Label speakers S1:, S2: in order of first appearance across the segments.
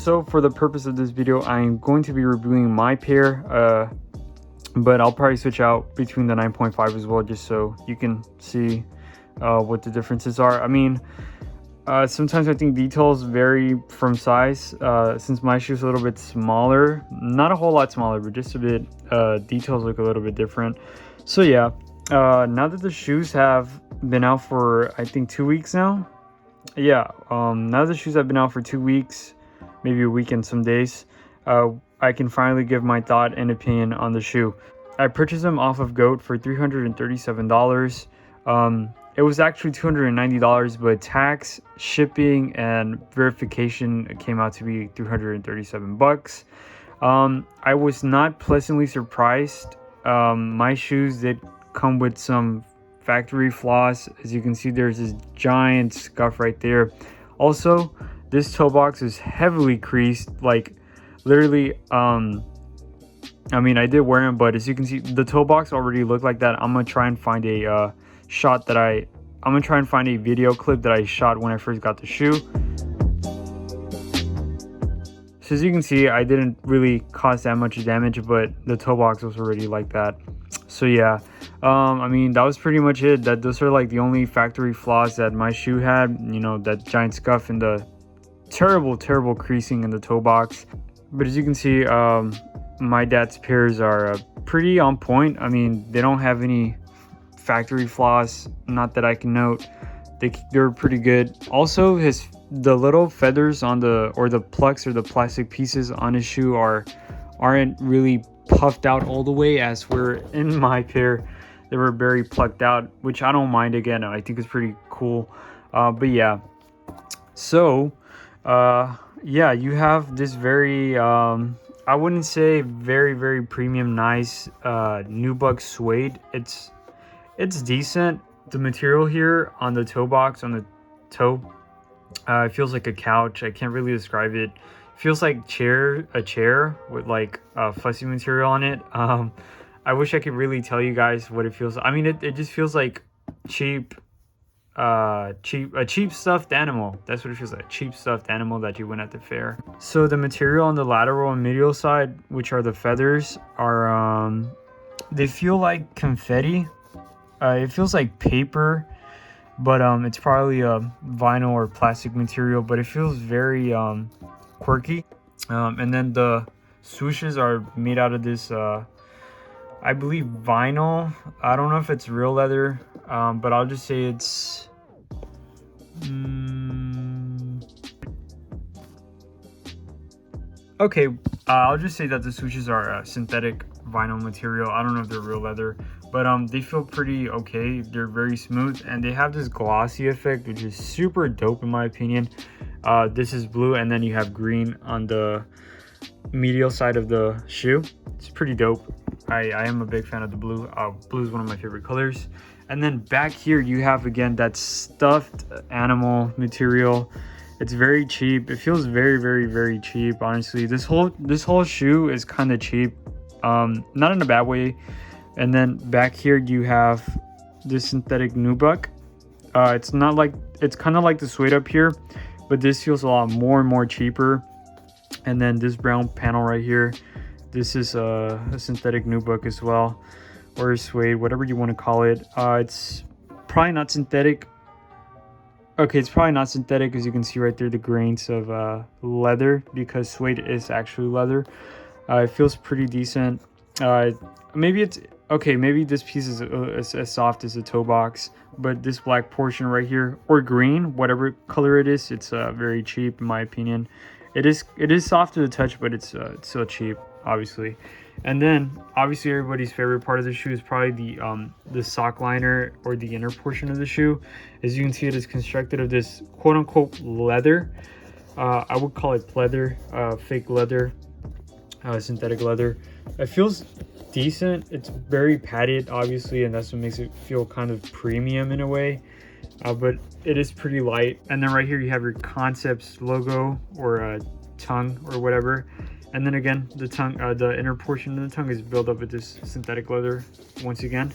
S1: So for the purpose of this video, I'm going to be reviewing my pair, but I'll probably switch out between the 9.5 as well, just so you can see what the differences are. I mean, sometimes I think details vary from size. Since my shoe is a little bit smaller, not a whole lot smaller, but just a bit, details look a little bit different. So yeah, now that the shoes have been out for, I think, 2 weeks now. Yeah, now the shoes have been out for 2 weeks, maybe a week and some days, I can finally give my thought and opinion on the shoe. I purchased them off of GOAT for $337. It was actually $290, but tax, shipping, and verification came out to be 337 bucks. I was not pleasantly surprised. My shoes did come with some factory flaws. As you can see, there's this giant scuff right there. Also, this toe box is heavily creased, like literally. I mean, I did wear them, but as you can see, the toe box already looked like that. I'm gonna try and find a I'm gonna try and find a video clip that I shot when I first got the shoe. So as you can see, I didn't really cause that much damage, but the toe box was already like that. So yeah, I mean, that was pretty much it. Those are like the only factory flaws that my shoe had. You know, that giant scuff and the terrible creasing in the toe box. But as you can see, my dad's pairs are pretty on point. I mean, they don't have any factory flaws, not that I can note. They're pretty good. Also, the little feathers on the plucks or the plastic pieces on his shoe aren't really puffed out all the way as were in my pair. They were very plucked out, which I don't mind. Again, I think it's pretty cool. But yeah, so yeah, you have this very I wouldn't say very premium nice nubuck suede. It's decent. The material here on the toe box, on the toe, it feels like a couch. I can't really describe it. Feels like a chair with like fussy material on it. I wish I could really tell you guys what it feels like. I mean, it just feels like a cheap stuffed animal. That's what it feels like, a cheap stuffed animal that you win at the fair. So the material on the lateral and medial side, which are the feathers, are they feel like confetti. It feels like paper, but it's probably a vinyl or plastic material, but it feels very quirky. And then the swooshes are made out of this I believe vinyl. I don't know if it's real leather, but I'll just say it's okay. I'll just say that the swooshes are synthetic vinyl material. I don't know if they're real leather, but they feel pretty okay. They're very smooth, and they have this glossy effect, which is super dope in my opinion. This is blue, and then you have green on the medial side of the shoe. It's pretty dope. I am a big fan of the blue. Blue is one of my favorite colors. And then back here you have again that stuffed animal material. It's very cheap. It feels very cheap, honestly. This whole shoe is kind of cheap, not in a bad way. And then back here you have this synthetic nubuck. It's kind of like the suede up here, but this feels a lot more cheaper. And then this brown panel right here, this is a synthetic nubuck as well, or suede, whatever you want to call it. It's probably not synthetic. Okay, it's probably not synthetic, as you can see right there, the grains of leather, because suede is actually leather. It feels pretty decent. Maybe it's okay. Maybe this piece is as soft as a toe box, but this black portion right here, or green, whatever color it is, it's very cheap in my opinion. It is soft to the touch, but it's still cheap, obviously. And then obviously everybody's favorite part of the shoe is probably the sock liner, or the inner portion of the shoe. As you can see, it is constructed of this quote-unquote leather. I would call it pleather, fake leather, synthetic leather. It feels decent. It's very padded, obviously, and that's what makes it feel kind of premium in a way. But it is pretty light. And then right here you have your Concepts logo, or tongue, or whatever. And then again, the tongue, the inner portion of the tongue is built up with this synthetic leather once again.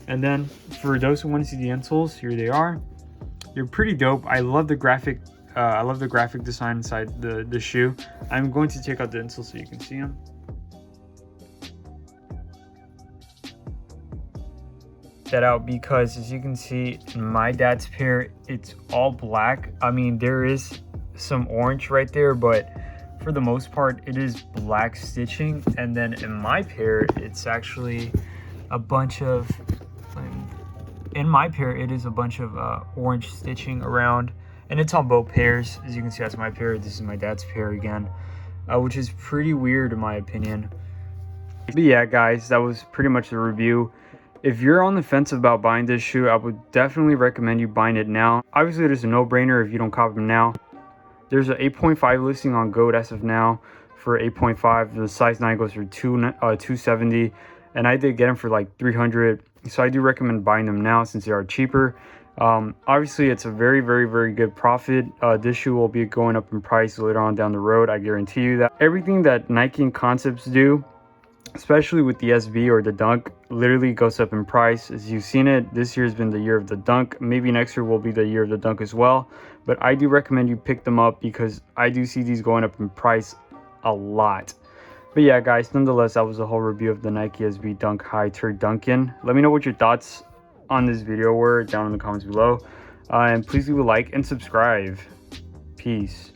S1: And then for those who want to see the insoles, here they are. They're pretty dope. I love the graphic I love the graphic design inside the shoe. I'm going to take out the insole so you can see them. That out because, as you can see, in my dad's pair, it's all black. I mean, there is some orange right there, but for the most part, it is black stitching. And then in my pair, it's actually a bunch of, in my pair, it is a bunch of orange stitching around, and it's on both pairs. As you can see, that's my pair. This is my dad's pair again, which is pretty weird in my opinion. But yeah, guys, that was pretty much the review. If you're on the fence about buying this shoe, I would definitely recommend you buying it now. Obviously, it is a no-brainer if you don't cop them now. There's an 8.5 listing on GOAT as of now for 8.5. The size 9 goes for $270, and I did get them for like $300. So I do recommend buying them now since they are cheaper. Obviously, it's a very, very, very good profit. This shoe will be going up in price later on down the road. I guarantee you that. Everything that Nike and Concepts do, especially with the SB or the Dunk, literally goes up in price. As you've seen it, this year has been the year of the Dunk. Maybe next year will be the year of the Dunk as well. But I do recommend you pick them up because I do see these going up in price a lot. But yeah, guys, nonetheless, that was the whole review of the Nike SB Dunk High TurDunken. Let me know what your thoughts on this video were down in the comments below. And please leave a like and subscribe. Peace.